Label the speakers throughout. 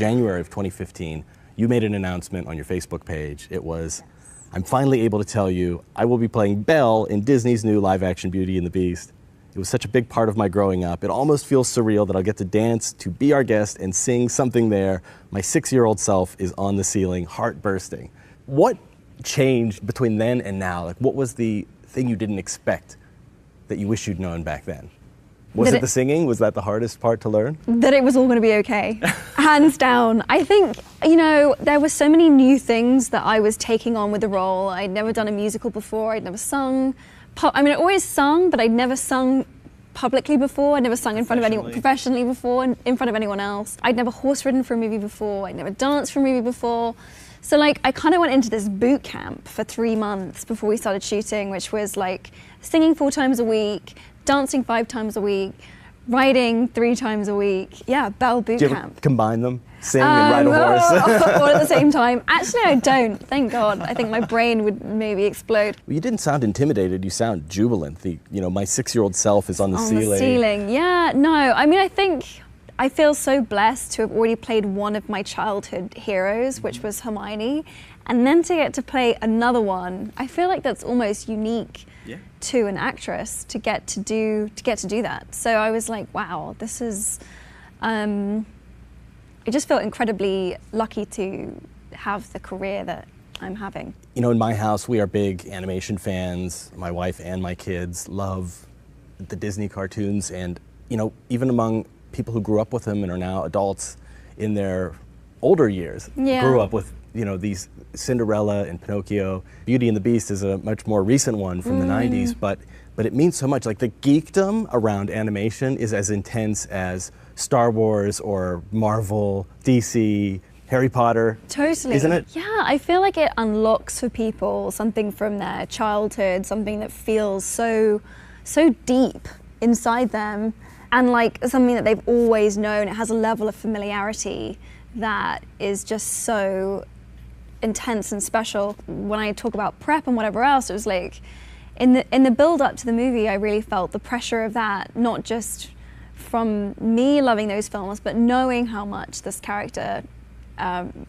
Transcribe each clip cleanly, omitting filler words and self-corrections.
Speaker 1: January of 2015, you made an announcement on your Facebook page. It was, I'm finally able to tell you I will be playing Belle in Disney's new live-action Beauty and the Beast. It was such a big part of my growing up. It almost feels surreal that I'll get to dance, to be our guest, and sing something there. My 6-year-old self is on the ceiling, heart bursting. What changed between then and now? Like, what was the thing you didn't expect that you wish you'd known back then? Was it the singing? Was that the hardest part to learn?
Speaker 2: That it was all going to be okay, hands down. I think, there were so many new things that I was taking on with the role. I'd never done a musical before, I'd never sung. I always sung, but I'd never sung publicly before. I'd never sung in front of anyone professionally before, in front of anyone else. I'd never horse ridden for a movie before. I'd never danced for a movie before. So I kind of went into this boot camp for 3 months before we started shooting, which was singing 4 times a week, dancing 5 times a week, writing 3 times a week. Yeah, Belle boot
Speaker 1: Do you
Speaker 2: camp.
Speaker 1: ever combine them? Sing and ride a horse?
Speaker 2: All at the same time. Actually, I don't, thank God. I think my brain would maybe explode.
Speaker 1: You didn't sound intimidated, you sound jubilant. My 6-year-old self is on the ceiling.
Speaker 2: On the ceiling, yeah, no. I think I feel so blessed to have already played one of my childhood heroes, which was Hermione, and then to get to play another one. I feel like that's almost unique to an actress to get to do that. So I was like, wow, this is. I just felt incredibly lucky to have the career that I'm having.
Speaker 1: In my house, we are big animation fans. My wife and my kids love the Disney cartoons, and even among people who grew up with them and are now adults in their older years, grew up with these Cinderella and Pinocchio. Beauty and the Beast is a much more recent one from the 90s, but it means so much. Like, the geekdom around animation is as intense as Star Wars or Marvel, DC, Harry Potter.
Speaker 2: Totally.
Speaker 1: Isn't it?
Speaker 2: Yeah, I feel like it unlocks for people something from their childhood, something that feels so deep inside them, and something that they've always known. It has a level of familiarity that is just so intense and special. When I talk about prep and whatever else, it was in the build up to the movie, I really felt the pressure of that, not just from me loving those films, but knowing how much this character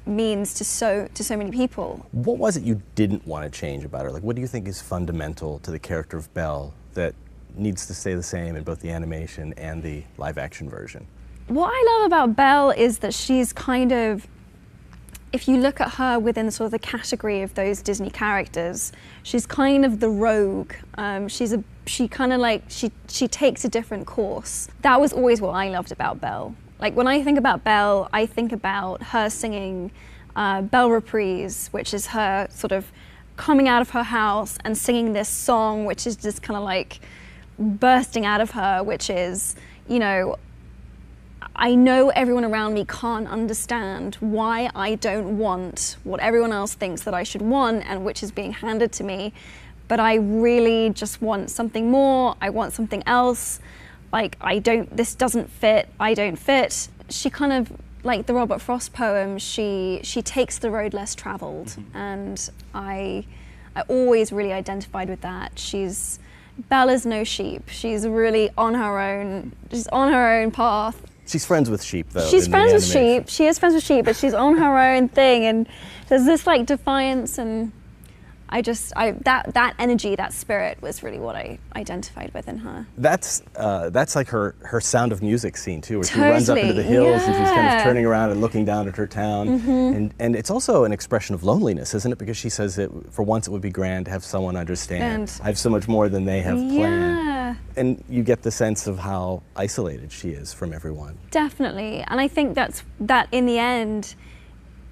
Speaker 2: means to so many people.
Speaker 1: What was it you didn't want to change about her? What do you think is fundamental to the character of Belle that needs to stay the same in both the animation and the live-action version?
Speaker 2: What I love about Belle is that she's kind of, if you look at her within sort of the category of those Disney characters, she's kind of the rogue. She takes a different course. That was always what I loved about Belle. When I think about Belle, I think about her singing Belle Reprise, which is her sort of coming out of her house and singing this song, which is just kind of bursting out of her, which is, I know everyone around me can't understand why I don't want what everyone else thinks that I should want and which is being handed to me, but I really just want something more. I want something else. This doesn't fit, I don't fit. She kind of, like the Robert Frost poem, she takes the road less traveled, and I always really identified with that. Bella's no sheep. She's really on her own, just on her own path.
Speaker 1: She's friends with sheep, though.
Speaker 2: She's friends with sheep. She is friends with sheep, but she's on her own thing, and there's this defiance, and that energy, that spirit was really what I identified with in her.
Speaker 1: That's like her Sound of Music scene too, where she runs up into the hills and she's kind of turning around and looking down at her town. And it's also an expression of loneliness, isn't it? Because she says that for once it would be grand to have someone understand. I have so much more than they have planned. And you get the sense of how isolated she is from everyone.
Speaker 2: Definitely, and I think that in the end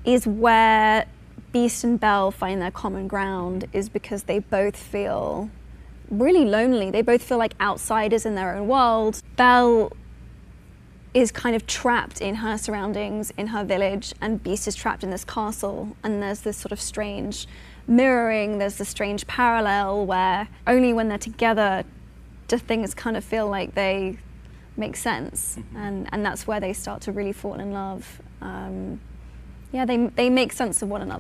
Speaker 2: is where Beast and Belle find their common ground, is because they both feel really lonely. They both feel like outsiders in their own world. Belle is kind of trapped in her surroundings, in her village, and Beast is trapped in this castle. And there's this sort of strange mirroring, there's this strange parallel where only when they're together do things kind of feel like they make sense. And that's where they start to really fall in love. They make sense of one another.